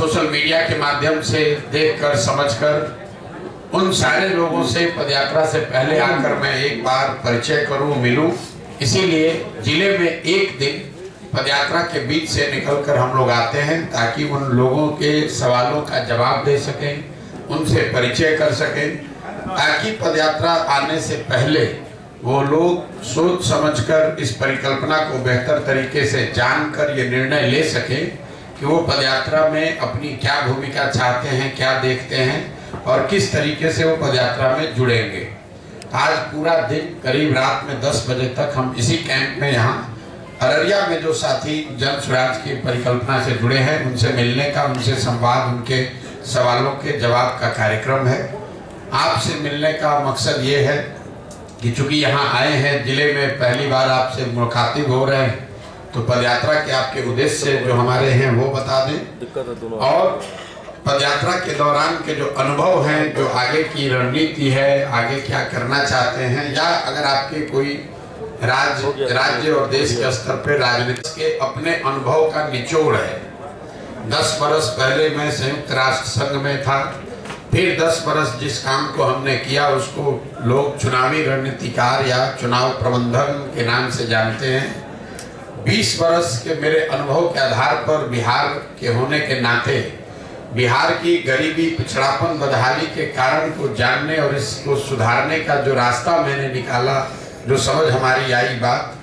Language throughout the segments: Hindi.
सोशल मीडिया के माध्यम से देखकर समझकर उन सारे लोगों से पदयात्रा से पहले आकर मैं एक बार परिचय करूं, मिलूं। इसीलिए जिले में एक दिन पदयात्रा के बीच से निकलकर हम लोग आते हैं ताकि उन लोगों के सवालों का जवाब दे सकें, उनसे परिचय कर सकें, ताकि पदयात्रा आने से पहले वो लोग सोच समझकर इस परिकल्पना को बेहतर तरीके से जानकर ये निर्णय ले सकें कि वो पदयात्रा में अपनी क्या भूमिका चाहते हैं, क्या देखते हैं और किस तरीके से वो पदयात्रा में जुड़ेंगे। आज पूरा दिन करीब रात में 10 बजे तक हम इसी कैंप में यहाँ अररिया में जो साथी जन स्वराज की परिकल्पना से जुड़े हैं उनसे मिलने का, उनसे संवाद, उनके सवालों के जवाब का कार्यक्रम है। आपसे मिलने का मकसद ये है कि चूंकि यहाँ आए हैं, जिले में पहली बार आपसे मुखातिब हो रहे हैं, तो पदयात्रा के आपके उद्देश्य जो हमारे हैं वो बता दें और पदयात्रा के दौरान के जो अनुभव हैं, जो आगे की रणनीति है, आगे क्या करना चाहते हैं, या अगर आपके कोई राज्य और देश के स्तर पर राजनीति के अपने अनुभव का निचोड़ है। 10 बरस पहले मैं संयुक्त राष्ट्र संघ में था, फिर 10 बरस जिस काम को हमने किया उसको लोग चुनावी रणनीतिकार या चुनाव प्रबंधन के नाम से जानते हैं। 20 बरस के मेरे अनुभव के आधार पर बिहार के होने के नाते बिहार की गरीबी, पिछड़ापन, बदहाली के कारण को जानने और इसको सुधारने का जो रास्ता मैंने निकाला, जो समझ हमारी आई बात,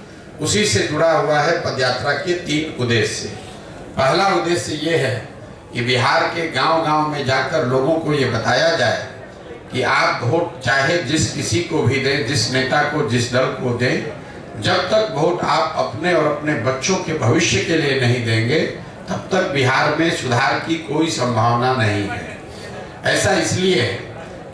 उसी से जुड़ा हुआ है पदयात्रा के 3 उद्देश्य। पहला उद्देश्य ये है कि बिहार के गांव-गांव में जाकर लोगों को ये बताया जाए कि आप वोट चाहे जिस किसी को भी दें, जिस नेता को, जिस दल को दें, जब तक वोट आप अपने और अपने बच्चों के भविष्य के लिए नहीं देंगे तब तक बिहार में सुधार की कोई संभावना नहीं है। ऐसा इसलिए है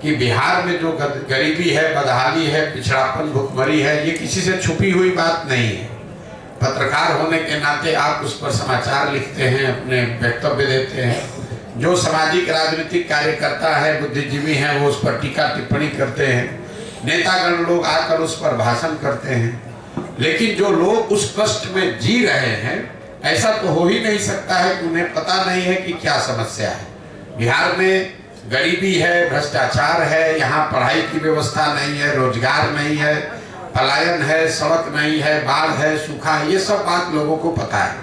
कि बिहार में जो गरीबी है, बदहाली है, पिछड़ापन, भुखमरी है, ये किसी से छुपी हुई बात नहीं है। पत्रकार होने के नाते आप उस पर समाचार लिखते हैं, अपने वक्तव्य देते हैं। जो सामाजिक राजनीतिक कार्यकर्ता है, बुद्धिजीवी हैं, वो उस पर टीका टिप्पणी करते हैं। नेतागण लोग आकर उस पर भाषण करते हैं। लेकिन जो लोग उस कष्ट में जी रहे हैं, ऐसा तो हो ही नहीं सकता है कि उन्हें पता नहीं है कि क्या समस्या है। बिहार में गरीबी है, भ्रष्टाचार है, यहाँ पढ़ाई की व्यवस्था नहीं है, रोजगार नहीं है, पलायन है, सड़क नहीं है, बाढ़ है, सूखा है, ये सब बात लोगों को पता है।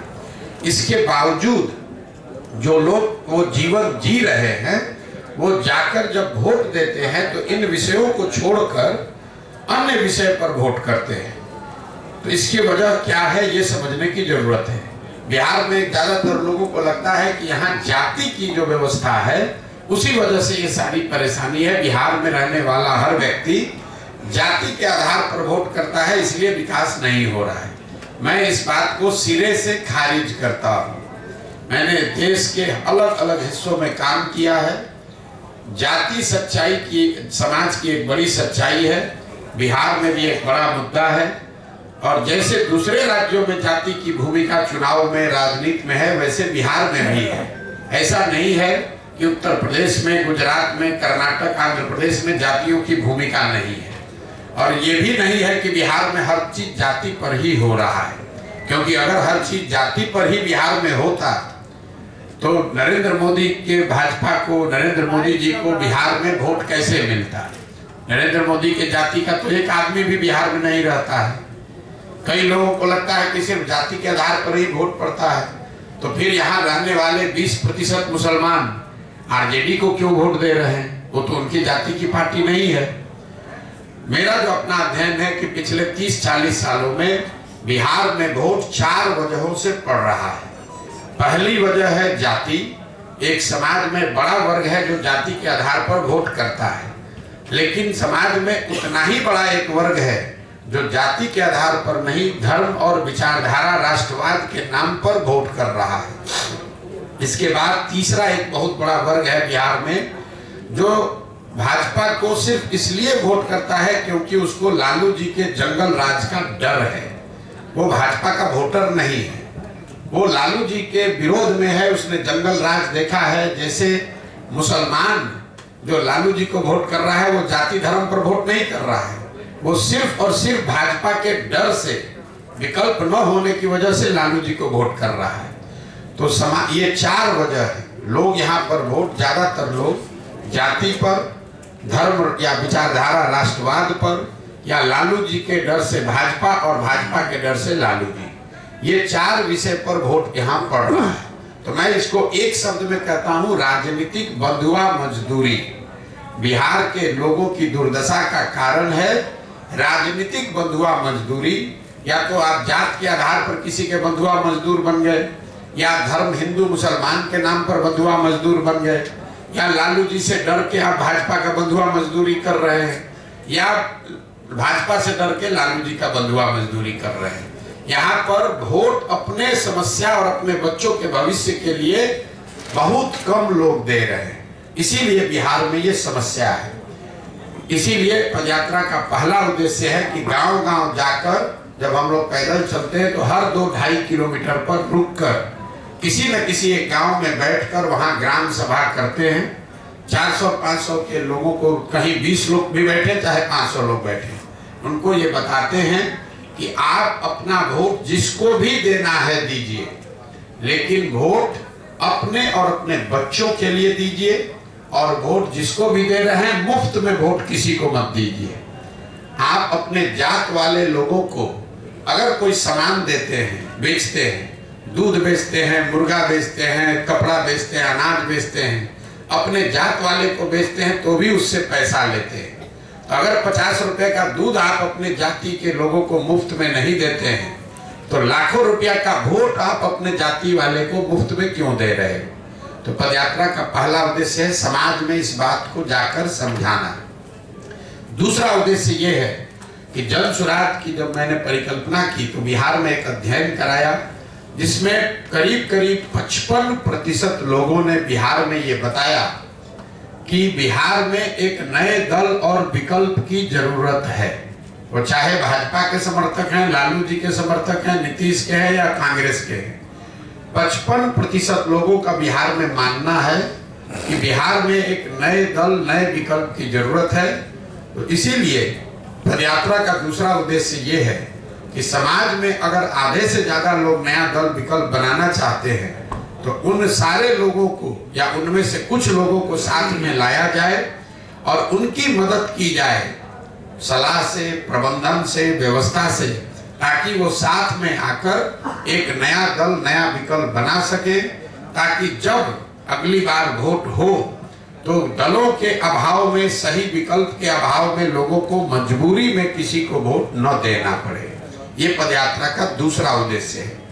इसके बावजूद जो लोग वो जीवन जी रहे हैं, वो जाकर जब वोट देते हैं तो इन विषयों को छोड़कर अन्य विषय पर वोट करते हैं। तो इसकी वजह क्या है, ये समझने की जरूरत है। बिहार में ज्यादातर लोगों को लगता है कि यहाँ जाति की जो व्यवस्था है उसी वजह से ये सारी परेशानी है। बिहार में रहने वाला हर व्यक्ति जाति के आधार पर वोट करता है, इसलिए विकास नहीं हो रहा है। मैं इस बात को सिरे से खारिज करता हूँ। मैंने देश के अलग अलग हिस्सों में काम किया है। जाति सच्चाई की, समाज की एक बड़ी सच्चाई है, बिहार में भी एक बड़ा मुद्दा है। और जैसे दूसरे राज्यों में जाति की भूमिका चुनाव में, राजनीति में है, वैसे बिहार में भी है। ऐसा नहीं है कि उत्तर प्रदेश में, गुजरात में, कर्नाटक, आंध्र प्रदेश में जातियों की भूमिका नहीं है। और ये भी नहीं है कि बिहार में हर चीज जाति पर ही हो रहा है, क्योंकि अगर हर चीज जाति पर ही बिहार में होता तो नरेंद्र मोदी के भाजपा को, नरेंद्र मोदी जी को बिहार में वोट कैसे मिलता। नरेंद्र मोदी के जाति का तो एक आदमी भी बिहार में नहीं रहता है। कई लोगों को लगता है कि सिर्फ जाति के आधार पर ही वोट पड़ता है, तो फिर यहाँ रहने वाले 20% मुसलमान आरजेडी को क्यों वोट दे रहे हैं? वो तो उनकी जाति की पार्टी नहीं है। मेरा जो अपना अध्ययन है कि पिछले 30-40 सालों में बिहार में वोट 4 वजहों से पड़ रहा है। पहली वजह है जाति। एक समाज में बड़ा वर्ग है जो जाति के आधार पर वोट करता है, लेकिन समाज में उतना ही बड़ा एक वर्ग है जो जाति के आधार पर नहीं, धर्म और विचारधारा, राष्ट्रवाद के नाम पर वोट कर रहा है। इसके बाद तीसरा एक बहुत बड़ा वर्ग है बिहार में जो भाजपा को सिर्फ इसलिए वोट करता है क्योंकि उसको लालू जी के जंगल राज का डर है। वो भाजपा का वोटर नहीं है, वो लालू जी के विरोध में है। उसने जंगल राज देखा है। जैसे मुसलमान जो लालू जी को वोट कर रहा है वो जाति धर्म पर वोट नहीं कर रहा है, वो सिर्फ और सिर्फ भाजपा के डर से, विकल्प न होने की वजह से लालू जी को वोट कर रहा है। तो ये 4 वजह है। लोग यहाँ पर वोट ज्यादातर लोग जाति पर, धर्म या विचारधारा राष्ट्रवाद पर, या लालू जी के डर से भाजपा और भाजपा के डर से लालू जी, ये 4 विषय पर वोट यहाँ पड़ रहा है। तो मैं इसको एक शब्द में कहता हूँ, राजनीतिक बंधुआ मजदूरी बिहार के लोगों की दुर्दशा का कारण है। राजनीतिक बंधुआ मजदूरी, या तो आप जात के आधार पर किसी के बंधुआ मजदूर बन गए, या धर्म हिंदू मुसलमान के नाम पर बंधुआ मजदूर बन गए, या लालू जी से डर के आप भाजपा का बंधुआ मजदूरी कर रहे हैं, या भाजपा से डर के लालू जी का बंधुआ मजदूरी कर रहे हैं। यहाँ पर वोट अपने समस्या और अपने बच्चों के भविष्य के लिए बहुत कम लोग दे रहे हैं, इसीलिए बिहार में ये समस्या है। इसीलिए पदयात्रा का पहला उद्देश्य है कि गांव-गांव जाकर, जब हम लोग पैदल चलते हैं तो हर 2-2.5 किलोमीटर पर रुककर किसी न किसी एक गांव में बैठकर वहां ग्राम सभा करते हैं। 400-500 के लोगों को, कहीं 20 लोग भी बैठे चाहे 500 लोग बैठे, उनको ये बताते हैं कि आप अपना वोट जिसको भी देना है दीजिए, लेकिन वोट अपने और अपने बच्चों के लिए दीजिए, और वोट जिसको भी दे रहे हैं मुफ्त में वोट किसी को मत दीजिए। आप अपने जात वाले लोगों को अगर कोई सामान देते हैं, बेचते हैं, दूध बेचते हैं, मुर्गा बेचते हैं, कपड़ा बेचते हैं, अनाज बेचते हैं, अपने जात वाले को बेचते हैं तो भी उससे पैसा लेते हैं। तो अगर 50 रुपए का दूध आप अपने जाति के लोगों को मुफ्त में नहीं देते हैं, तो लाखों रुपया का वोट आप अपने जाति वाले को मुफ्त में क्यों दे रहे हो? तो पदयात्रा का पहला उद्देश्य है समाज में इस बात को जाकर समझाना। दूसरा उद्देश्य ये है कि जन सुराज की जब मैंने परिकल्पना की तो बिहार में एक अध्ययन कराया, जिसमें करीब 55% लोगों ने बिहार में ये बताया कि बिहार में एक नए दल और विकल्प की जरूरत है। वो चाहे भाजपा के समर्थक हैं, लालू जी के समर्थक हैं, नीतीश के हैं या कांग्रेस के हैं, 55% लोगों का बिहार में मानना है कि बिहार में एक नए दल, नए विकल्प की जरूरत है। तो इसीलिए पदयात्रा का दूसरा उद्देश्य ये है कि समाज में अगर आधे से ज्यादा लोग नया दल विकल्प बनाना चाहते हैं तो उन सारे लोगों को या उनमें से कुछ लोगों को साथ में लाया जाए और उनकी मदद की जाए, सलाह से, प्रबंधन से, व्यवस्था से, ताकि वो साथ में आकर एक नया दल, नया विकल्प बना सके, ताकि जब अगली बार वोट हो तो दलों के अभाव में, सही विकल्प के अभाव में लोगों को मजबूरी में किसी को वोट न देना पड़े। ये पदयात्रा का दूसरा उद्देश्य है।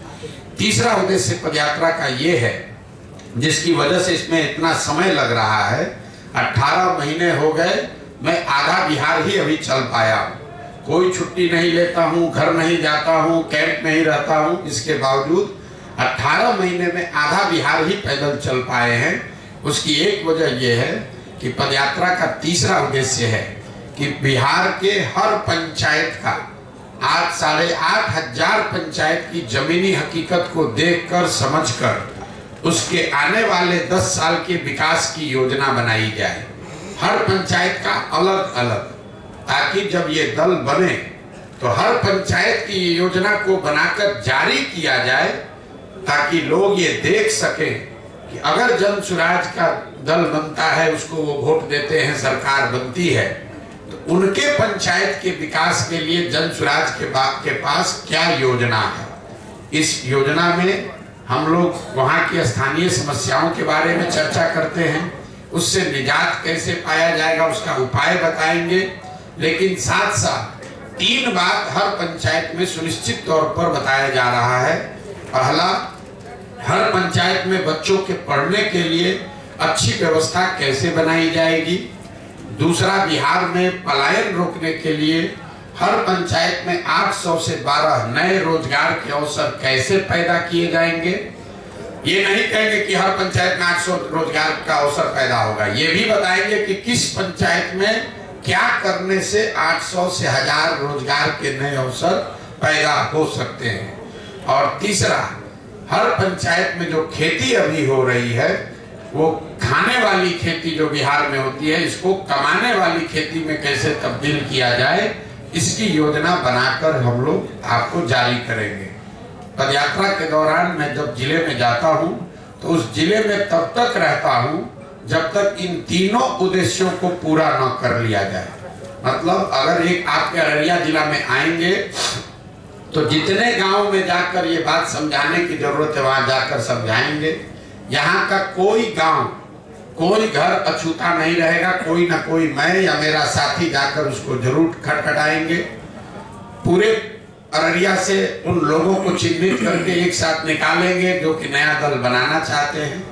तीसरा उद्देश्य पदयात्रा का ये है, जिसकी वजह से इसमें इतना समय लग रहा है, 18 महीने हो गए, मैं आधा बिहार ही अभी चल पाया, कोई छुट्टी नहीं लेता हूँ, घर नहीं जाता हूँ, कैंप में ही रहता हूँ, इसके बावजूद 18 महीने में आधा बिहार ही पैदल चल पाए हैं। उसकी एक वजह यह है कि पदयात्रा का तीसरा उद्देश्य है कि बिहार के हर पंचायत का आज 8,500 पंचायत की जमीनी हकीकत को देखकर, समझकर उसके आने वाले 10 साल के विकास की योजना बनाई जाए, हर पंचायत का अलग अलग, ताकि जब ये दल बने तो हर पंचायत की योजना को बनाकर जारी किया जाए, ताकि लोग ये देख सकें कि अगर जन सुराज का दल बनता है, उसको वो वोट देते हैं, सरकार बनती है, तो उनके पंचायत के विकास के लिए जन सुराज के पास क्या योजना है। इस योजना में हम लोग वहाँ की स्थानीय समस्याओं के बारे में चर्चा करते हैं, उससे निजात कैसे पाया जाएगा उसका उपाय बताएंगे, लेकिन साथ साथ 3 बात हर पंचायत में सुनिश्चित तौर पर बताया जा रहा है। पहला, हर पंचायत में बच्चों के पढ़ने के लिए अच्छी व्यवस्था कैसे बनाई जाएगी। दूसरा, बिहार में पलायन रोकने के लिए हर पंचायत में 800 से 12 नए रोजगार के अवसर कैसे पैदा किए जाएंगे। ये नहीं कहेंगे कि हर पंचायत में 800 रोजगार का अवसर पैदा होगा, ये भी बताएंगे कि किस पंचायत में क्या करने से 800 से 1000 रोजगार के नए अवसर पैदा हो सकते हैं। और तीसरा, हर पंचायत में जो खेती अभी हो रही है वो खाने वाली खेती जो बिहार में होती है, इसको कमाने वाली खेती में कैसे तब्दील किया जाए, इसकी योजना बनाकर हम लोग आपको जारी करेंगे। पदयात्रा के दौरान मैं जब जिले में जाता हूँ तो उस जिले में तब तक रहता हूं जब तक इन तीनों उद्देश्यों को पूरा न कर लिया जाए। मतलब अगर एक आपके अररिया जिला में आएंगे तो जितने गांव में जाकर ये बात समझाने की जरूरत है वहां जाकर समझाएंगे। यहाँ का कोई गांव, कोई घर अछूता नहीं रहेगा। कोई ना कोई, मैं या मेरा साथी जाकर उसको जरूर खटखटाएंगे। पूरे अररिया से उन लोगों को चिन्हित करके एक साथ निकालेंगे जो कि नया दल बनाना चाहते हैं,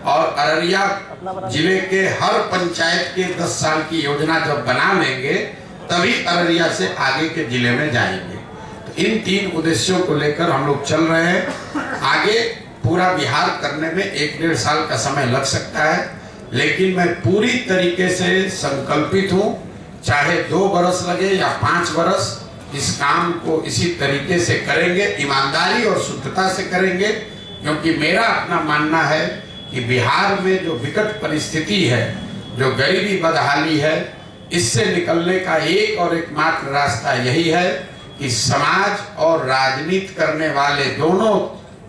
और अररिया जिले के हर पंचायत के 10 साल की योजना जब बना लेंगे तभी अररिया से आगे के जिले में जाएंगे। तो इन 3 उद्देश्यों को लेकर हम लोग चल रहे हैं। आगे पूरा बिहार करने में 1-1.5 साल का समय लग सकता है, लेकिन मैं पूरी तरीके से संकल्पित हूँ। चाहे 2 बरस लगे या 5 बरस, इस काम को इसी तरीके से करेंगे, ईमानदारी और शुद्धता से करेंगे। क्योंकि मेरा अपना मानना है कि बिहार में जो विकट परिस्थिति है, जो गरीबी बदहाली है, इससे निकलने का एक और एकमात्र रास्ता यही है कि समाज और राजनीति करने वाले दोनों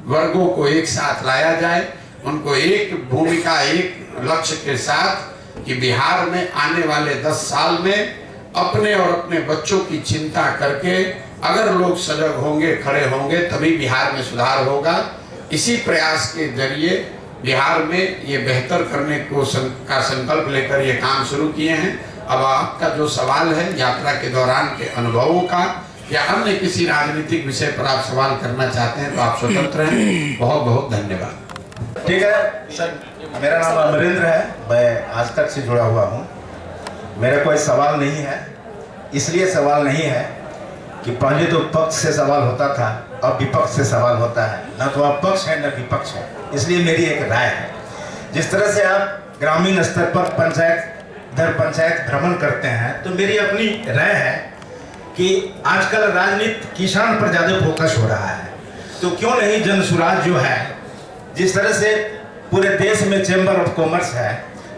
वर्गों को एक साथ लाया जाए, उनको एक भूमिका, एक लक्ष्य के साथ कि बिहार में आने वाले 10 साल में अपने और अपने बच्चों की चिंता करके अगर लोग सजग होंगे, खड़े होंगे, तभी बिहार में सुधार होगा। इसी प्रयास के जरिए बिहार में ये बेहतर करने को का संकल्प लेकर ये काम शुरू किए हैं। अब आपका जो सवाल है यात्रा के दौरान के अनुभवों का या अन्य किसी राजनीतिक विषय पर आप सवाल करना चाहते हैं तो आप स्वतंत्र हैं। बहुत बहुत धन्यवाद। ठीक है सर, मेरा नाम अमरेंद्र है, मैं आज तक से जुड़ा हुआ हूँ। मेरा कोई सवाल नहीं है, इसलिए सवाल नहीं है कि पहले तो पक्ष से सवाल होता था, अब विपक्ष से सवाल होता है। न तो आप पक्ष है न विपक्ष है, इसलिए मेरी एक राय है। जिस तरह से आप ग्रामीण स्तर पर पंचायत दर पंचायत भ्रमण करते हैं, तो मेरी अपनी राय है कि आजकल राजनीति किसान पर ज़्यादा फोकस हो रहा है। तो क्यों नहीं जन सुराज जो है, जिस तरह से पूरे देश में चैम्बर ऑफ कॉमर्स है,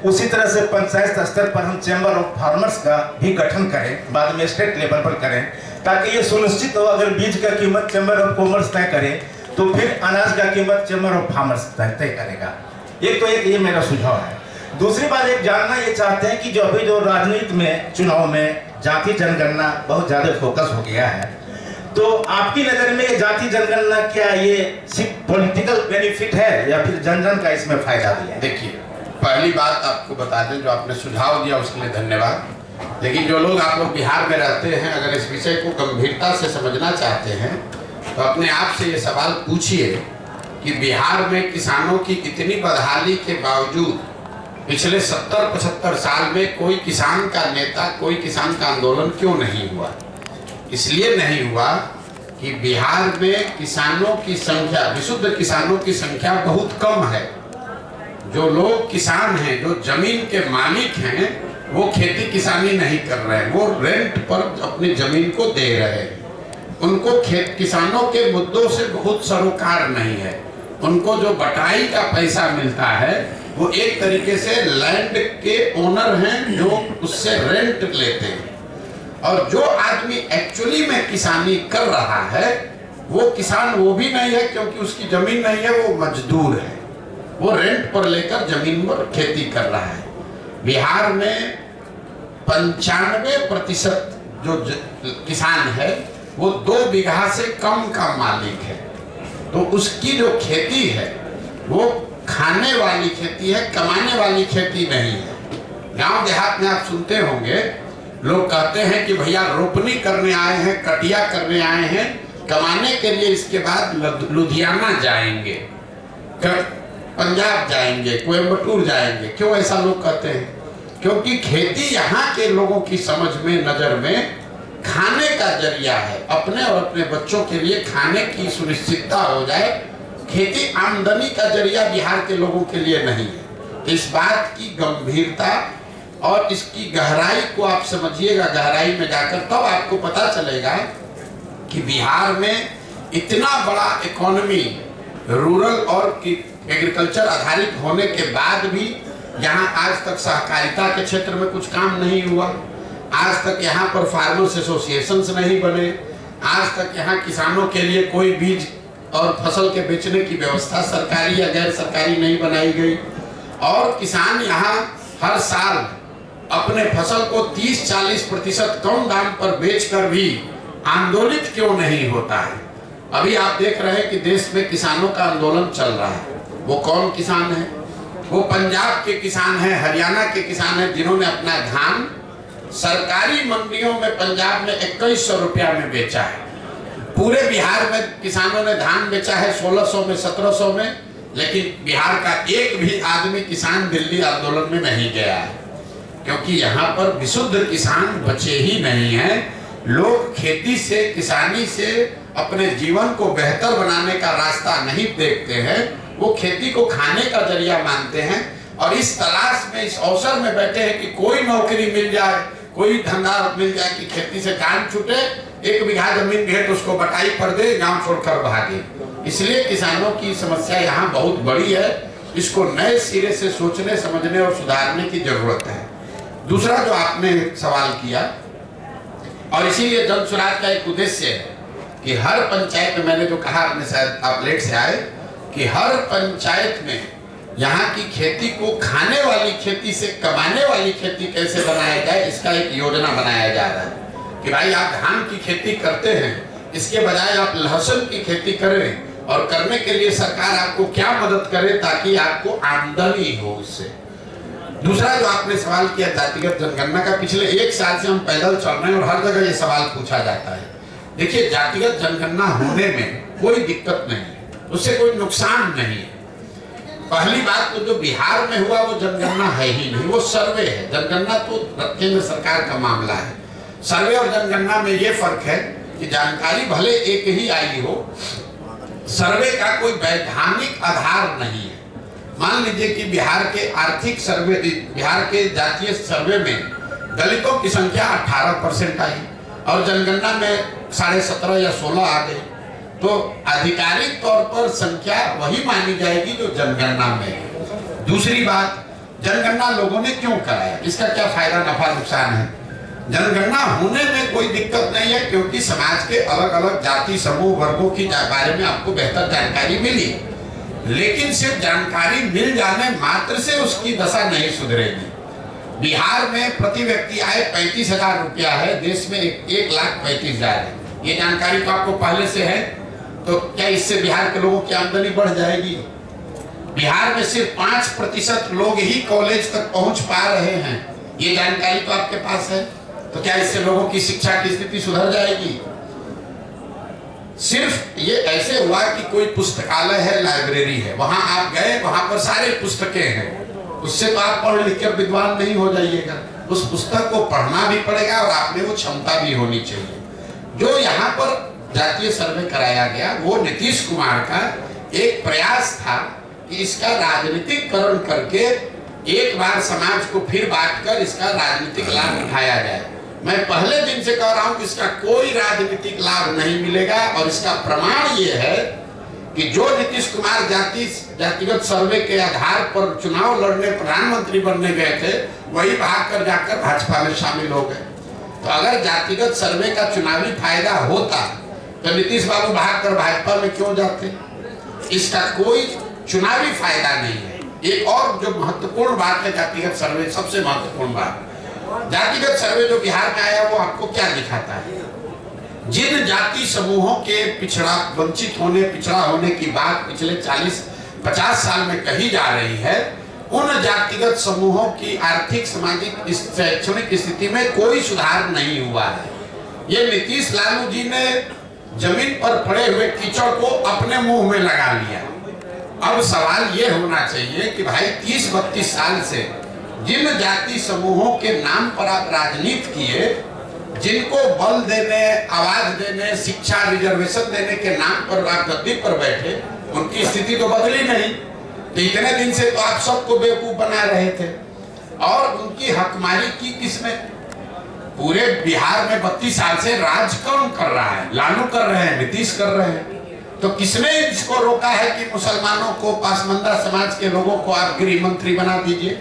उसी तरह से पंचायत स्तर पर हम चैम्बर ऑफ फार्मर्स का भी गठन करें, बाद में स्टेट लेवल पर करें, ताकि ये सुनिश्चित हो अगर बीज का कीमत चैम्बर ऑफ कॉमर्स तय करे तो फिर अनाज का कीमत चैम्बर ऑफ फार्मर्स तय करेगा। एक तो ये मेरा सुझाव है। दूसरी बात एक जानना ये चाहते हैं कि जो अभी जो राजनीति में चुनाव में जाति जनगणना बहुत ज़्यादा फोकस हो गया है, तो आपकी नज़र में जाति जनगणना क्या ये सिर्फ पॉलिटिकल बेनिफिट है या फिर जन जन का इसमें फायदा भी है? देखिए, पहली बात आपको बता दें, जो आपने सुझाव दिया उसके लिए धन्यवाद। लेकिन जो लोग आप लोग बिहार में रहते हैं, अगर इस विषय को गंभीरता से समझना चाहते हैं तो अपने आप से ये सवाल पूछिए कि बिहार में किसानों की इतनी बदहाली के बावजूद पिछले 70-75 साल में कोई किसान का नेता, कोई किसान का आंदोलन क्यों नहीं हुआ? इसलिए नहीं हुआ कि बिहार में किसानों की संख्या, विशुद्ध किसानों की संख्या बहुत कम है। जो लोग किसान हैं, जो जमीन के मालिक हैं, वो खेती किसानी नहीं कर रहे हैं, वो रेंट पर अपनी जमीन को दे रहे हैं। उनको किसानों के मुद्दों से बहुत सरोकार नहीं है। उनको जो बटाई का पैसा मिलता है वो एक तरीके से लैंड के ओनर हैं जो उससे रेंट लेते हैं। और जो आदमी एक्चुअली में किसानी कर रहा है वो किसान वो भी नहीं है, क्योंकि उसकी जमीन नहीं है, वो मजदूर है, वो रेंट पर लेकर जमीन पर खेती कर रहा है। बिहार में 95% जो किसान है वो 2 बीघा से कम का मालिक है। तो उसकी जो खेती है वो खाने वाली खेती है, कमाने वाली खेती नहीं है। गांव देहात में आप सुनते होंगे लोग कहते हैं कि भैया रोपनी करने आए हैं, कटिया करने आए हैं, कमाने के लिए इसके बाद लुधियाना जाएंगे, पंजाब जाएंगे, कोयम्बटूर जाएंगे। क्यों ऐसा लोग कहते हैं? क्योंकि खेती यहाँ के लोगों की समझ में, नज़र में खाने का जरिया है। अपने और अपने बच्चों के लिए खाने की सुनिश्चितता हो जाए। खेती आमदनी का जरिया बिहार के लोगों के लिए नहीं है। इस बात की गंभीरता और इसकी गहराई को आप समझिएगा, गहराई में जाकर तब आपको पता चलेगा कि बिहार में इतना बड़ा इकोनॉमी रूरल और एग्रीकल्चर आधारित होने के बाद भी यहाँ आज तक सहकारिता के क्षेत्र में कुछ काम नहीं हुआ। आज तक यहाँ पर फार्मर्स एसोसिएशंस नहीं बने। आज तक यहाँ किसानों के लिए कोई बीज और फसल के बेचने की व्यवस्था सरकारी या गैर सरकारी नहीं बनाई गई, और किसान यहाँ हर साल अपने फसल को 30-40% कम दाम पर बेचकर भी आंदोलित क्यों नहीं होता है। अभी आप देख रहे हैं कि देश में किसानों का आंदोलन चल रहा है। वो कौन किसान है? वो पंजाब के किसान हैं, हरियाणा के किसान हैं, जिन्होंने अपना धान सरकारी मंडियों में पंजाब में 2100 रुपया में बेचा है। पूरे बिहार में किसानों ने धान बेचा है 1600 में, 1700 में, लेकिन बिहार का एक भी आदमी किसान दिल्ली आंदोलन में नहीं गया है, क्योंकि यहाँ पर विशुद्ध किसान बचे ही नहीं हैं। लोग खेती से, किसानी से अपने जीवन को बेहतर बनाने का रास्ता नहीं देखते हैं, वो खेती को खाने का जरिया मानते हैं, और इस तलाश में, इस अवसर में बैठे हैं कि कोई नौकरी मिल जाए, कोई धंधा मिल जाए कि खेती से जान छूटे, 1 बीघा जमीन भी है तो उसको बटाई कर दे, गांव छोड़कर भागे। इसलिए किसानों की समस्या यहाँ बहुत बड़ी है। इसको नए सिरे से सोचने, समझने और सुधारने की जरूरत है। दूसरा जो आपने सवाल किया, और इसीलिए जन स्वराज का एक उद्देश्य है कि हर पंचायत में, मैंने जो कहा, आपने शायद आप लेट से आए, कि हर पंचायत में यहाँ की खेती को खाने वाली खेती से कमाने वाली खेती कैसे बनाया जाए, इसका एक योजना बनाया जा रहा है। कि भाई आप धान की खेती करते हैं, इसके बजाय आप लहसुन की खेती करें, और करने के लिए सरकार आपको क्या मदद करे ताकि आपको आमदनी हो उससे। दूसरा जो आपने सवाल किया जातिगत जनगणना का, पिछले 1 साल से हम पैदल चल रहे हैं और हर जगह ये सवाल पूछा जाता है। देखिए, जातिगत जनगणना होने में कोई दिक्कत नहीं है, उससे कोई नुकसान नहीं है। पहली बात तो जो बिहार में हुआ वो जनगणना है ही नहीं, वो सर्वे है। जनगणना तो केंद्र सरकार का मामला है। सर्वे और जनगणना में ये फर्क है कि जानकारी भले एक ही आई हो, सर्वे का कोई वैधानिक आधार नहीं है। मान लीजिए कि बिहार के आर्थिक सर्वे, बिहार के जातीय सर्वे में दलितों की संख्या 18% आई, और जनगणना में 17.5 या 16 आ गई, तो आधिकारिक तौर पर संख्या वही मानी जाएगी जो जनगणना में है। दूसरी बात, जनगणना लोगों ने क्यों कराया, इसका क्या फायदा, नफा, नुकसान है? जनगणना होने में कोई दिक्कत नहीं है, क्योंकि समाज के अलग अलग जाति, समूह, वर्गों की बारे में आपको बेहतर जानकारी मिली। लेकिन सिर्फ जानकारी मिल जाने मात्र से उसकी दशा नहीं सुधरेगी। बिहार में प्रति व्यक्ति आय 35,000 रुपया है, देश में 1,35,000 है। ये जानकारी तो आपको पहले से है, तो क्या इससे बिहार के लोगों की आमदनी बढ़ जाएगी? बिहार में सिर्फ 5% लोग ही कॉलेज तक पहुंच पा रहे हैं, ये जानकारी तो आपके पास है, तो क्या इससे लोगों की शिक्षा की स्थिति सुधर जाएगी? सिर्फ ये ऐसे हुआ कि कोई पुस्तकालय है, लाइब्रेरी है, वहां आप गए, वहां पर सारे पुस्तकें हैं, उससे तो आप पढ़ लिख कर विद्वान नहीं हो जाइएगा। उस पुस्तक को पढ़ना भी पड़ेगा और आप में वो क्षमता भी होनी चाहिए। जो यहाँ पर जातीय सर्वे कराया गया वो नीतीश कुमार का एक प्रयास था कि इसका राजनीतिकरण करके एक बार समाज को फिर बांटकर इसका राजनीतिक लाभ उठाया जाए। मैं पहले दिन से कह रहा हूं कि इसका कोई राजनीतिक लाभ नहीं मिलेगा, और इसका प्रमाण ये है कि जो नीतीश कुमार जातिगत सर्वे के आधार पर चुनाव लड़ने, प्रधानमंत्री बनने गए थे, वही भागकर जाकर भाजपा में शामिल हो गए। तो अगर जातिगत सर्वे का चुनावी फायदा होता तो नीतीश बाबू भागकर भाजपा में क्यों जाते? इसका कोई चुनावी फायदा नहीं है। एक और जो महत्वपूर्ण बात है जातिगत सर्वे, सबसे महत्वपूर्ण बात, जातिगत सर्वे जो बिहार में आया वो आपको क्या दिखाता है? जिन जाति समूहों के पिछड़ा, वंचित होने, पिछड़ा होने की बात पिछले 40-50 साल में कही जा रही है, उन जातिगत समूहों की आर्थिक, सामाजिक, शैक्षणिक स्थिति में कोई सुधार नहीं हुआ है। ये नीतीश लालू जी ने जमीन पर पड़े हुए कीचड़ को अपने मुंह में लगा लिया। अब सवाल ये होना चाहिए कि भाई 30-32 साल से जिन जाति समूहों के नाम पर आप राजनीति किए, जिनको बल देने, आवाज देने, शिक्षा, रिजर्वेशन देने के नाम पर आप गद्दी पर बैठे, उनकी स्थिति तो बदली नहीं। तो इतने दिन से तो आप सबको बेवकूफ बना रहे थे, और उनकी हकमारी की किसने? पूरे बिहार में 32 साल से राज कौन कर रहा है? लालू कर रहे हैं, नीतीश कर रहे हैं। तो किसने इसको रोका है कि मुसलमानों को, पासमंदा समाज के लोगों को आप गृह मंत्री बना दीजिए?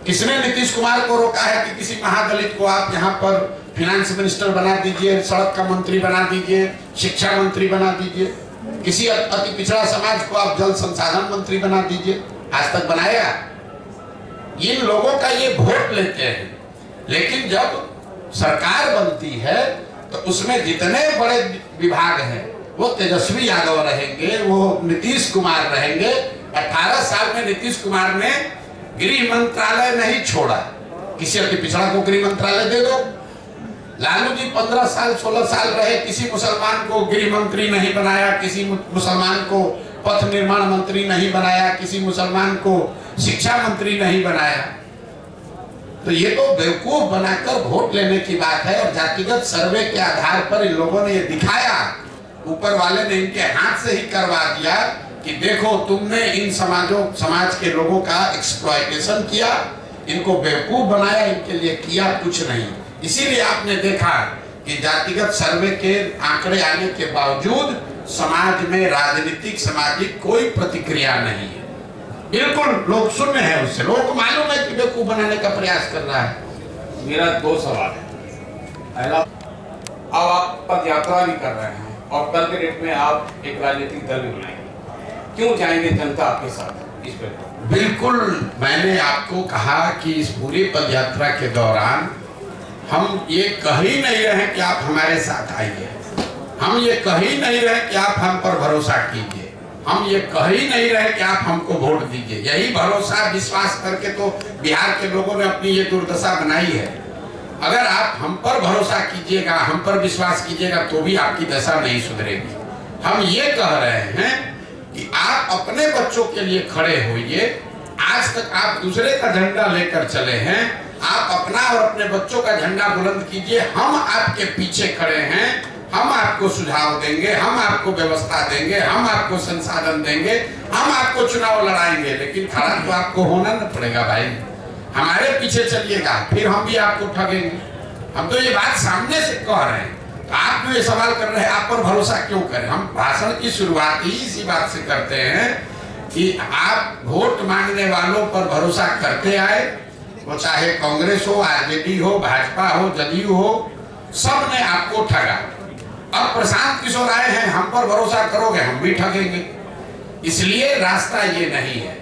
किसने नीतीश कुमार को रोका है कि किसी महादलित को आप यहाँ पर फाइनेंस मिनिस्टर बना दीजिए, सड़क का मंत्री बना दीजिए, शिक्षा मंत्री बना दीजिए? किसी अति पिछड़ा समाज को आप जल संसाधन मंत्री बना दीजिए, आज तक बनाया? इन लोगों का ये वोट लेते हैं, लेकिन जब सरकार बनती है तो उसमें जितने बड़े विभाग हैं वो तेजस्वी यादव रहेंगे, वो नीतीश कुमार रहेंगे। 18 साल में नीतीश कुमार ने गृह मंत्रालय नहीं छोड़ा, किसी अति पिछड़ा को गृह मंत्रालय दे दो। लालू जी 15 साल 16 साल रहे, किसी मुसलमान को गृह मंत्री नहीं बनाया, किसी मुसलमान को पथ निर्माण मंत्री नहीं बनाया, किसी मुसलमान को शिक्षा मंत्री नहीं बनाया। तो ये तो बेवकूफ बनाकर वोट लेने की बात है। और जातिगत सर्वे के आधार पर इन लोगों ने ये दिखाया, ऊपर वाले ने इनके हाथ से ही करवा दिया कि देखो तुमने इन समाज के लोगों का एक्सप्लॉयटेशन किया, इनको बेवकूफ बनाया, इनके लिए किया कुछ नहीं। इसीलिए आपने देखा कि जातिगत सर्वे के आंकड़े आने के बावजूद समाज में राजनीतिक सामाजिक कोई प्रतिक्रिया नहीं है, बिल्कुल लोग शून्य है उससे। लोगों को मालूम है कि बेवकूफ बनाने का प्रयास कर रहा है। मेरा 2 सवाल है। पहला, अब आप पद यात्रा भी कर रहे हैं और कल के डेट में आप एक राजनीतिक दल भी बनाएंगे, क्यों जाएंगे जनता आपके साथ इस पर? बिल्कुल, मैंने आपको कहा कि इस पूरी पद यात्रा के दौरान हम ये कह ही नहीं रहे कि आप हमारे साथ आइए, हम ये कह ही नहीं रहे कि आप हम पर भरोसा कीजिए, हम ये कह ही नहीं रहे कि आप हमको वोट दीजिए। यही भरोसा विश्वास करके तो बिहार के लोगों ने अपनी ये दुर्दशा बनाई है। अगर आप हम पर भरोसा कीजिएगा, हम पर विश्वास कीजिएगा तो भी आपकी दशा नहीं सुधरेगी। हम ये कह रहे हैं कि आप अपने बच्चों के लिए खड़े होइए। आज तक आप दूसरे का झंडा लेकर चले हैं, आप अपना और अपने बच्चों का झंडा बुलंद कीजिए। हम आपके पीछे खड़े हैं, हम आपको सुझाव देंगे, हम आपको व्यवस्था देंगे, हम आपको संसाधन देंगे, हम आपको चुनाव लड़ाएंगे, लेकिन खड़ा तो आपको होना न पड़ेगा भाई। हमारे पीछे चलिएगा, फिर हम भी आपको ठगेंगे। हम तो ये बात सामने से कह रहे हैं, तो आप जो ये सवाल कर रहे हैं आप पर भरोसा क्यों करें? हम भाषण की शुरुआत ही इसी बात से करते हैं कि आप वोट मांगने वालों पर भरोसा करते आए, वो चाहे कांग्रेस हो, आरजेडी हो, भाजपा हो, जदयू हो, सब ने आपको ठगा। अब प्रशांत किशोर आए हैं, हम पर भरोसा करोगे, हम भी ठगेंगे। इसलिए रास्ता ये नहीं है,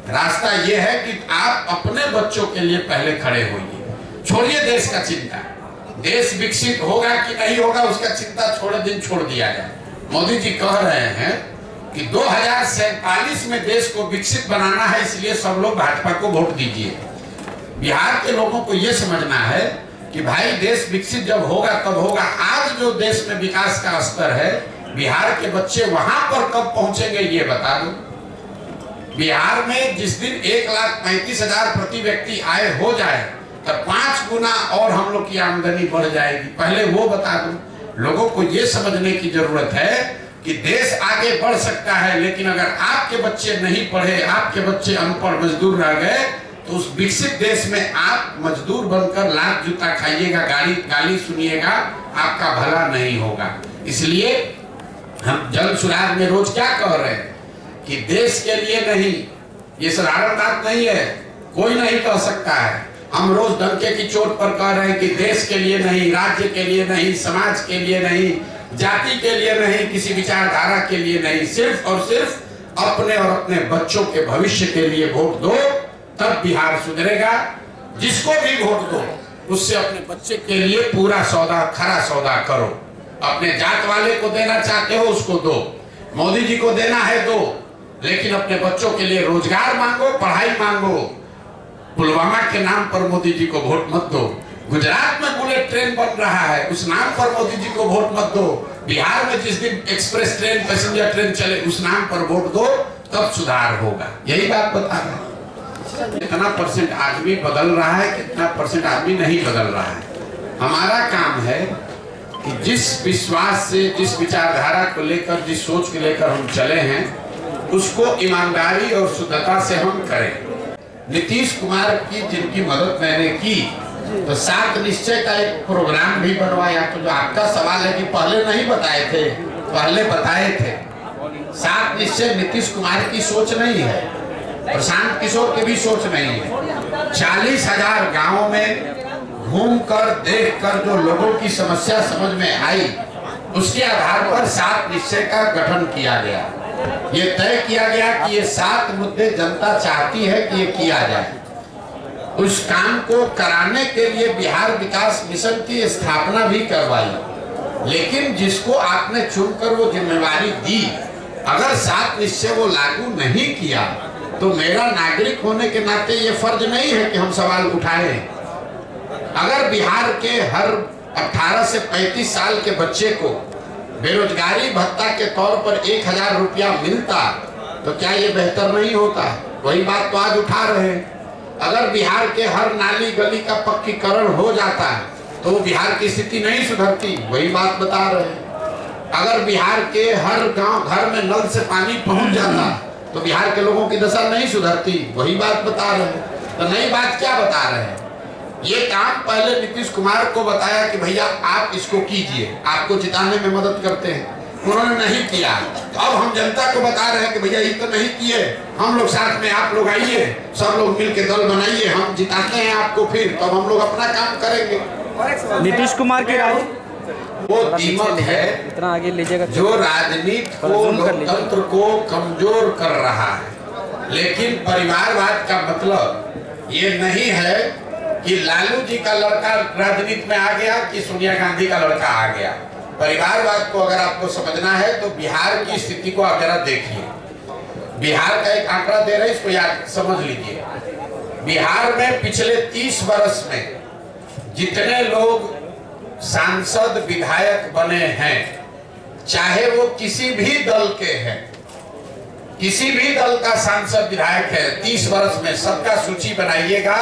रास्ता ये है कि आप अपने बच्चों के लिए पहले खड़े होइए। छोड़िए देश का चिंता, देश विकसित होगा कि नहीं होगा उसका चिंता थोड़े दिन छोड़ दिया जाए। मोदी जी कह रहे हैं कि 2047 में देश को विकसित बनाना है, इसलिए सब लोग भाजपा को वोट दीजिए। बिहार के लोगों को यह समझना है कि भाई देश विकसित जब होगा तब होगा। आज जो देश में विकास का स्तर है, बिहार के बच्चे वहां पर कब पहुंचेंगे ये बता दो। बिहार में जिस दिन 1,35,000 प्रति व्यक्ति आय हो जाए तब 5 गुना और हम लोग की आमदनी बढ़ जाएगी, पहले वो बता दो। लोगों को ये समझने की जरूरत है कि देश आगे बढ़ सकता है, लेकिन अगर आपके बच्चे नहीं पढ़े, आपके बच्चे अनपढ़ मजदूर रह गए तो उस विकसित देश में आप मजदूर बनकर लात जूता खाइएगा, गाली सुनिएगा, आपका भला नहीं होगा। इसलिए हम जल सुधार में रोज क्या कह रहे हैं कि देश के लिए नहीं, ये साधारण बात नहीं है, कोई नहीं कह सकता है। हम रोज डंके की चोट पर कह रहे हैं कि देश के लिए नहीं, राज्य के लिए नहीं, समाज के लिए नहीं, जाति के लिए नहीं, किसी विचारधारा के लिए नहीं, सिर्फ और सिर्फ अपने और अपने बच्चों के भविष्य के लिए वोट दो, तब बिहार सुधरेगा। जिसको भी वोट दो उससे अपने बच्चे के लिए पूरा सौदा, खरा सौदा करो। अपने जात वाले को देना चाहते हो उसको दो, मोदी जी को देना है दो, लेकिन अपने बच्चों के लिए रोजगार मांगो, पढ़ाई मांगो। पुलवामा के नाम पर मोदी जी को वोट मत दो। गुजरात में बुलेट ट्रेन बन रहा है, उस नाम पर मोदी जी को वोट मत दो। बिहार में जिस दिन एक्सप्रेस ट्रेन, पैसेंजर ट्रेन चले उस नाम पर वोट दो, तब सुधार होगा। यही बात बता रहे हैं। कितना परसेंट आदमी बदल रहा है, कितना परसेंट आदमी नहीं बदल रहा है। हमारा काम है कि जिस विश्वास से, जिस विचारधारा को लेकर, जिस सोच को लेकर हम चले हैं, उसको ईमानदारी और शुद्धता से हम करें। नीतीश कुमार की जिनकी मदद मैंने की, तो 7 निश्चय का एक प्रोग्राम भी बनवाया। तो जो आपका सवाल है कि पहले नहीं बताए थे, पहले बताए थे। 7 निश्चय नीतीश कुमार की सोच नहीं है, प्रशांत किशोर की भी सोच नहीं है। 40,000 गाँव में घूमकर, देखकर जो लोगों की समस्या समझ में आई, उसके आधार पर 7 निश्चय का गठन किया गया। ये तय किया गया कि ये 7 मुद्दे जनता चाहती है कि ये किया जाए। उस काम को कराने के लिए बिहार विकास मिशन की स्थापना भी करवाई, लेकिन जिसको आपने चुनकर वो जिम्मेवारी दी, अगर 7 निश्चय वो लागू नहीं किया तो मेरा नागरिक होने के नाते ये फर्ज नहीं है कि हम सवाल उठाएं। अगर बिहार के हर 18 से 35 साल के बच्चे को बेरोजगारी भत्ता के तौर पर 1000 रुपया मिलता तो क्या ये बेहतर नहीं होता? वही बात तो आज उठा रहे हैं। अगर बिहार के हर नाली गली का पक्कीकरण हो जाता है तो बिहार की स्थिति नहीं सुधरती, वही बात बता रहे हैं। अगर बिहार के हर गांव घर में नल से पानी पहुंच जाता तो बिहार के लोगों की दशा नहीं सुधरती, वही बात बता रहे हैं। तो नई बात क्या बता रहे हैं? ये काम पहले नीतीश कुमार को बताया कि भैया आप इसको कीजिए, आपको जिताने में मदद करते हैं, उन्होंने नहीं किया। तो अब हम जनता को बता रहे हैं कि भैया ये तो नहीं किए, हम लोग साथ में, आप लोग आइए, सब लोग मिलकर दल बनाइए, हम जिताते हैं आपको, फिर तब हम लोग अपना काम करेंगे। नीतीश कुमार की राय वो दीमक है इतना आगे लीजिएगा जो राजनीति को, लोकतंत्र को कमजोर कर रहा है। लेकिन परिवारवाद का मतलब ये नहीं है कि लालू जी का लड़का राजनीति में आ गया कि सोनिया गांधी का लड़का आ गया। परिवारवाद को अगर आपको समझना है तो बिहार की स्थिति को आप जरा देखिए। बिहार का एक आंकड़ा दे रहे हैं, इसको याद समझ लीजिए। बिहार में पिछले 30 वर्ष में जितने लोग सांसद विधायक बने हैं, चाहे वो किसी भी दल के हैं, किसी भी दल का सांसद विधायक है, 30 वर्ष में सबका सूची बनाइएगा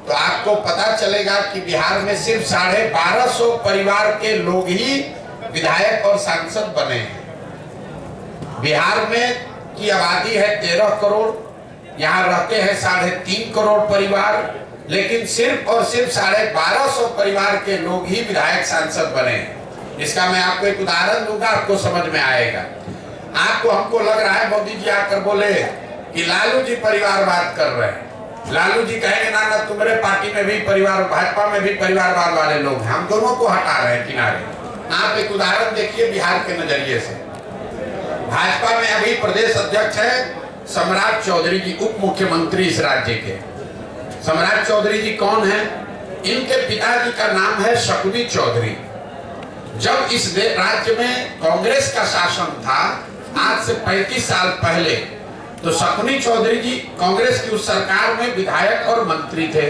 तो आपको पता चलेगा कि बिहार में सिर्फ 1250 परिवार के लोग ही विधायक और सांसद बने हैं। बिहार में की आबादी है 13 करोड़, यहाँ रहते हैं 3.5 करोड़ परिवार, लेकिन सिर्फ और सिर्फ 1250 परिवार के लोग ही विधायक सांसद बने हैं। इसका मैं आपको एक उदाहरण दूंगा, आपको समझ में आएगा। आपको हमको लग रहा है मोदी जी आकर बोले कि लालू जी परिवारवाद कर रहे हैं, लालू जी कहेंगे ना ना तुम्हारे पार्टी में भी परिवार, भाजपा में भी परिवारवाद वाले लोग हैं, हम दोनों को हटा रहे हैं किनारे। आप एक उदाहरण देखिए बिहार के नजरिए से। भाजपा में अभी प्रदेश अध्यक्ष है सम्राट चौधरी जी, उप मुख्यमंत्री इस राज्य के। सम्राट चौधरी जी कौन है? इनके पिताजी का नाम है शकुनी चौधरी। जब इस राज्य में कांग्रेस का शासन था आज से 35 साल पहले, तो शकुनी चौधरी जी कांग्रेस की उस सरकार में विधायक और मंत्री थे।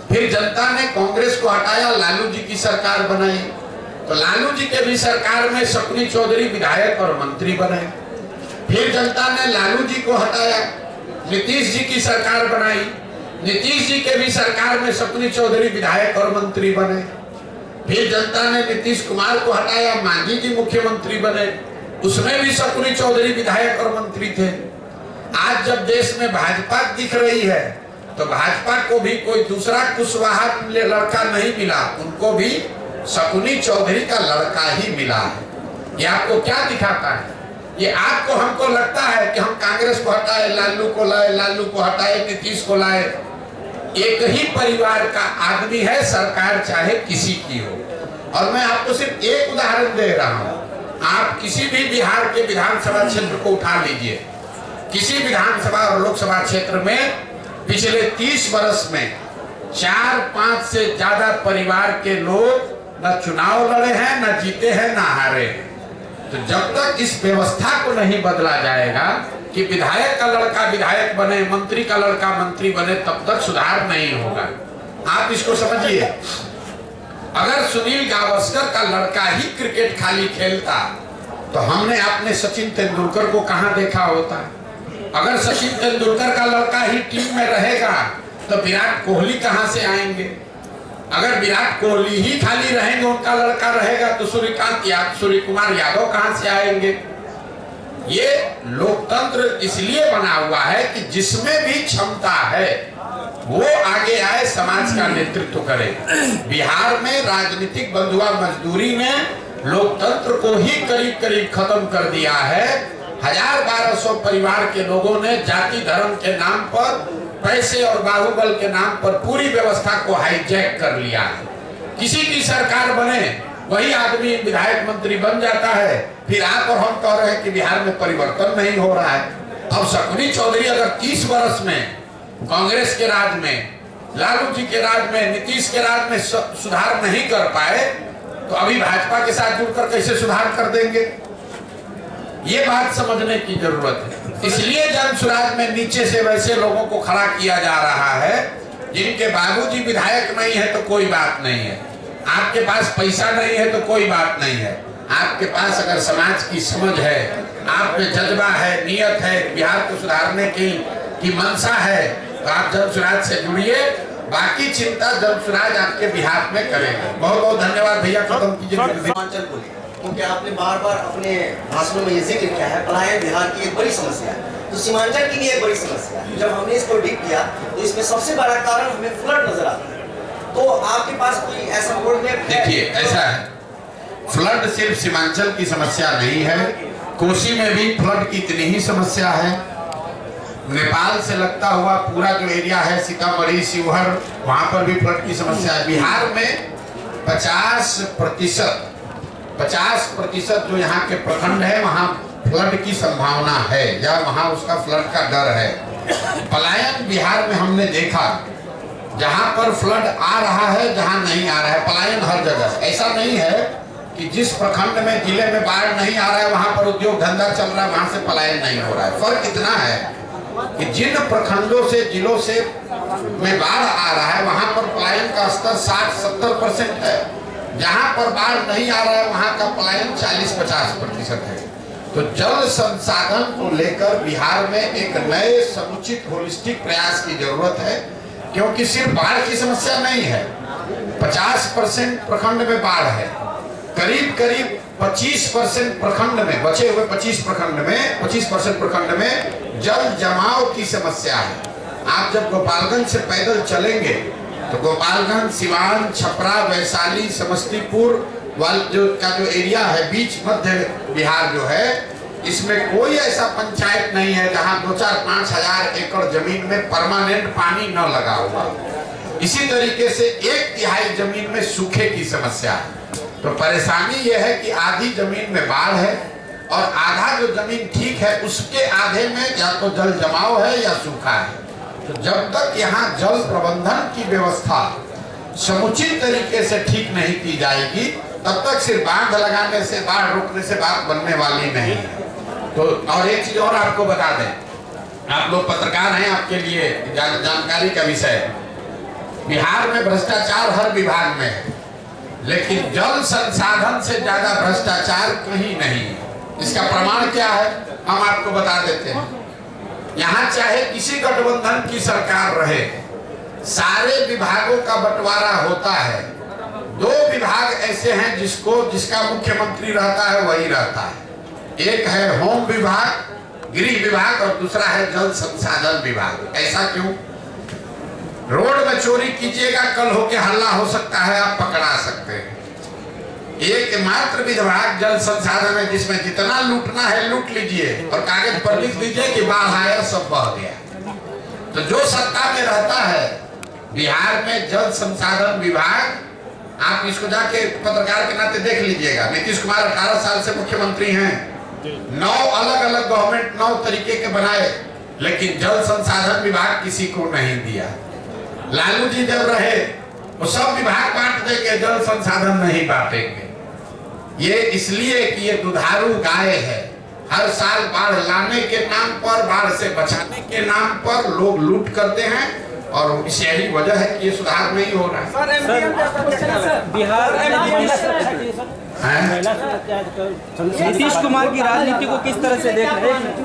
फिर जनता ने कांग्रेस को हटाया, लालू जी की सरकार बनाई, तो लालू जी के भी सरकार में शकुनी चौधरी विधायक और मंत्री बने। फिर जनता ने लालू जी को हटाया, नीतीश जी की सरकार बनाई, नीतीश जी के भी सरकार में शकुनी चौधरी विधायक और मंत्री बने। फिर जनता ने नीतीश कुमार को हटाया, मांझी जी मुख्यमंत्री बने, उसमें भी शकुनी चौधरी विधायक और मंत्री थे। आज जब देश में भाजपा दिख रही है तो भाजपा को भी कोई दूसरा कुशवाहा लड़का नहीं मिला, उनको भी शकुनी चौधरी का लड़का ही मिला है। ये आपको क्या दिखाता है? ये आपको हमको लगता है कि हम कांग्रेस को हटाए, लालू को लाए, लालू को हटाए, नीतीश को लाए। एक ही परिवार का आदमी है, सरकार चाहे किसी की हो। और मैं आपको सिर्फ एक उदाहरण दे रहा हूं। आप किसी भी बिहार के विधानसभा क्षेत्र को उठा लीजिए, किसी विधानसभा और लोकसभा क्षेत्र में पिछले 30 वर्ष में 4-5 से ज्यादा परिवार के लोग न चुनाव लड़े हैं, न जीते हैं, न हारे। तो जब तक इस व्यवस्था को नहीं बदला जाएगा कि विधायक का लड़का विधायक बने, मंत्री का लड़का मंत्री बने, तब तक सुधार नहीं होगा। आप इसको समझिए। अगर सुनील गावस्कर का लड़का ही क्रिकेट खाली खेलता तो हमने अपने सचिन तेंदुलकर को कहां देखा होता? अगर सचिन तेंदुलकर का लड़का ही टीम में रहेगा तो विराट कोहली कहां से आएंगे? अगर विराट कोहली ही खाली रहेंगे, उनका लड़का रहेगा, तो सूर्य कुमार यादव कहां से आएंगे? ये लोकतंत्र इसलिए बना हुआ है कि जिसमें भी क्षमता है वो आगे आए, समाज का नेतृत्व करे। बिहार में राजनीतिक बंधुआ मजदूरी ने लोकतंत्र को ही करीब करीब खत्म कर दिया है। 1250 परिवार के लोगों ने जाति धर्म के नाम पर, पैसे और बाहुबल के नाम पर पूरी व्यवस्था को हाईजैक कर लिया है। किसी की सरकार बने वही आदमी विधायक मंत्री बन जाता है, फिर आप और हम कह रहे हैं कि बिहार में परिवर्तन नहीं हो रहा है। अब शकुनी चौधरी अगर 30 वर्ष में कांग्रेस के राज में, लालू जी के राज में, नीतीश के राज में सुधार नहीं कर पाए, तो अभी भाजपा के साथ जुड़कर कैसे सुधार कर देंगे? ये बात समझने की जरूरत है। इसलिए जन सुराज में नीचे से वैसे लोगों को खड़ा किया जा रहा है जिनके बाबूजी विधायक नहीं है तो कोई बात नहीं है, आपके पास पैसा नहीं है तो कोई बात नहीं है, आपके पास अगर समाज की समझ है, आप में जज्बा है, नियत है, बिहार को सुधारने की मंशा है, तो आप जन सुराज से जुड़िए। बाकी चिंता जन सुराज आपके बिहार में करेगा। बहुत बहुत धन्यवाद भैया, खत्म कीजिए। क्योंकि आपने बार बार अपने भाषणों में ये जिक्र किया है, पलायन बिहार की एक बड़ी समस्या है, तो सीमांचल की भी एक बड़ी समस्या है। जब हमने इसको डीप किया तो इसमें सबसे बड़ा कारण हमें फ्लड नजर आता है। तो आपके पास कोई ऐसा रोड मैप है? देखिए ऐसा है, फ्लड सिर्फ सीमांचल की समस्या नहीं है, कोसी में भी फ्लड की इतनी ही समस्या है। नेपाल से लगता हुआ पूरा जो एरिया है, सीतामढ़ी, शिवहर, वहां पर भी फ्लड की समस्या है। बिहार में 50% जो यहाँ के प्रखंड है वहाँ फ्लड की संभावना है, या वहाँ उसका फ्लड का डर है। पलायन बिहार में हमने देखा, जहाँ पर फ्लड आ रहा है, जहाँ नहीं आ रहा है, पलायन हर जगह। ऐसा नहीं है कि जिस प्रखंड में, जिले में बाढ़ नहीं आ रहा है वहाँ पर उद्योग धंधा चल रहा है, वहाँ से पलायन नहीं हो रहा है। फर्क इतना है कि जिन प्रखंडों से, जिलों से में बाढ़ आ रहा है वहाँ पर पलायन का स्तर 60-70% है, जहाँ पर बाढ़ नहीं आ रहा है वहाँ का पलायन 40-50% है। तो जल संसाधन को लेकर बिहार में एक नए समुचित होलिस्टिक प्रयास की जरूरत है, क्योंकि सिर्फ बाढ़ की समस्या नहीं है। 50% प्रखंड में बाढ़ है, करीब 25% प्रखंड में, बचे हुए 25% प्रखंड में जल जमाव की समस्या है। आप जब गोपालगंज से पैदल चलेंगे तो गोपालगंज, सिवान, छपरा, वैशाली, समस्तीपुर जो एरिया है, बीच मध्य बिहार जो है, इसमें कोई ऐसा पंचायत नहीं है जहां 2-4-5 हजार एकड़ जमीन में परमानेंट पानी न लगा हुआ। इसी तरीके से 1/3 जमीन में सूखे की समस्या है। तो परेशानी यह है कि आधी जमीन में बाढ़ है और आधा जो जमीन ठीक है उसके आधे में या तो जल जमाव है या सूखा है। तो जब तक यहाँ जल प्रबंधन की व्यवस्था समुचित तरीके से ठीक नहीं की जाएगी, तब तक सिर्फ बांध लगाने से, बाढ़ रोकने से बात बनने वाली नहीं है। तो और एक चीज और आपको बता दें, आप लोग पत्रकार हैं, आपके लिए जानकारी का विषय, बिहार में भ्रष्टाचार हर विभाग में है, लेकिन जल संसाधन से ज्यादा भ्रष्टाचार कहीं नहीं है। इसका प्रमाण क्या है, हम आपको बता देते हैं। यहाँ चाहे किसी गठबंधन की सरकार रहे, सारे विभागों का बंटवारा होता है। 2 विभाग ऐसे हैं जिसका मुख्यमंत्री रहता है वही रहता है। एक है होम विभाग, गृह विभाग, और दूसरा है जल संसाधन विभाग। ऐसा क्यों? रोड में चोरी कीजिएगा, कल होके हल्ला हो सकता है, आप पकड़ा सकते हैं। एकमात्र विभाग जल संसाधन में जिसमें जितना लूटना है लूट लीजिए और कागज पर लिख दीजिए कि बाढ़ आया, सब बह गया। तो जो सत्ता में रहता है बिहार में जल संसाधन विभाग, आप इसको जाके पत्रकार के नाते देख लीजिएगा। नीतीश कुमार 18 साल से मुख्यमंत्री हैं, 9 अलग-अलग गवर्नमेंट 9 तरीके के बनाए, लेकिन जल संसाधन विभाग किसी को नहीं दिया। लालू जी जब रहे वो सब विभाग बांट देंगे, जल संसाधन नहीं बांटेंगे। ये इसलिए कि ये दुधारू गाय है, हर साल बाढ़ लाने के नाम पर, बाढ़ से बचाने के नाम पर लोग लूट करते हैं, और इस यही वजह है कि ये सुधार नहीं हो रहा है। बिहार नीतीश कुमार की राजनीति को किस तरह से देख रहे हैं?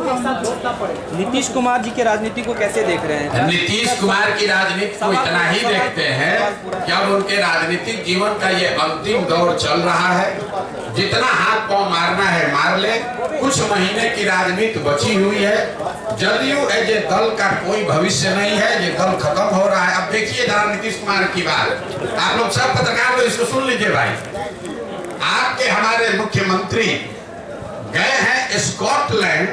नीतीश कुमार जी की राजनीति को कैसे देख रहे हैं? नीतीश कुमार की राजनीति को इतना ही देखते हैं कि अब उनके राजनीतिक जीवन का ये अंतिम दौर चल रहा है। जितना हाथ पांव मारना है मार ले, कुछ महीने की राजनीति बची हुई है। जदयू एज ए दल का कोई भविष्य नहीं है, ये दल खत्म हो रहा है। अब देखिए जरा नीतीश कुमार की बात, आप लोग सब पत्रकार लोग इसको सुन लीजिए भाई। आपके हमारे मुख्यमंत्री गए हैं स्कॉटलैंड,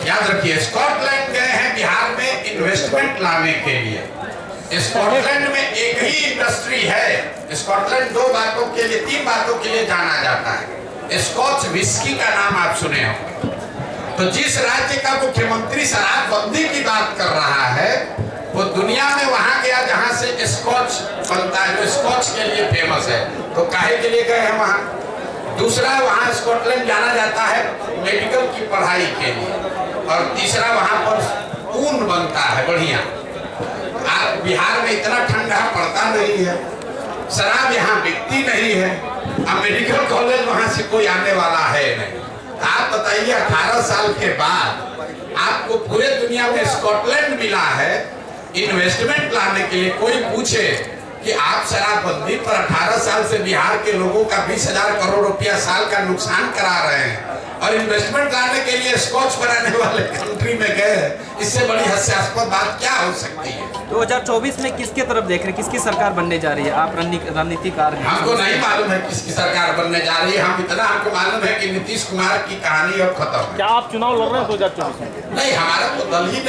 याद रखिए, स्कॉटलैंड गए हैं बिहार में इन्वेस्टमेंट लाने के लिए। स्कॉटलैंड में एक ही इंडस्ट्री है। स्कॉटलैंड तीन बातों के लिए जाना जाता है। स्कॉच विस्की का नाम आप सुने हो। तो जिस राज्य का मुख्यमंत्री शराबबंदी की बात कर रहा है वो दुनिया में वहां गया जहां से स्कॉच बनता है, जो स्कॉच के लिए फेमस है। तो काहे के लिए गए हैं वहां? दूसरा, वहां स्कॉटलैंड जाना जाता है मेडिकल की पढ़ाई के लिए। और तीसरा, वहां पर ऊन बनता है बढ़िया। बिहार में इतना ठंडा पड़ता नहीं है, शराब यहाँ बिकती नहीं है, अब मेडिकल कॉलेज वहां से कोई आने वाला है नहीं। आप बताइए 18 साल के बाद आपको पूरे दुनिया में स्कॉटलैंड मिला है इन्वेस्टमेंट लाने के लिए। कोई पूछे कि आप शराबबंदी पर 18 साल से बिहार के लोगों का 20,000 करोड़ रुपया साल का नुकसान करा रहे हैं और इन्वेस्टमेंट लाने के लिए स्कॉच बनाने वाले कंट्री में गए, इससे बड़ी हास्यास्पद बात क्या हो सकती है? 2024 में किसके तरफ देख रहे हैं, किसकी सरकार बनने जा रही है? आप रणनीतिकार हैं। हमको नहीं मालूम है किसकी सरकार बनने जा रही है। हमको मालूम है कि नीतीश कुमार की कहानी अब खत्म है। क्या आप चुनाव लड़ रहे हैं 2024 में? नहीं, हमारा तो दल ही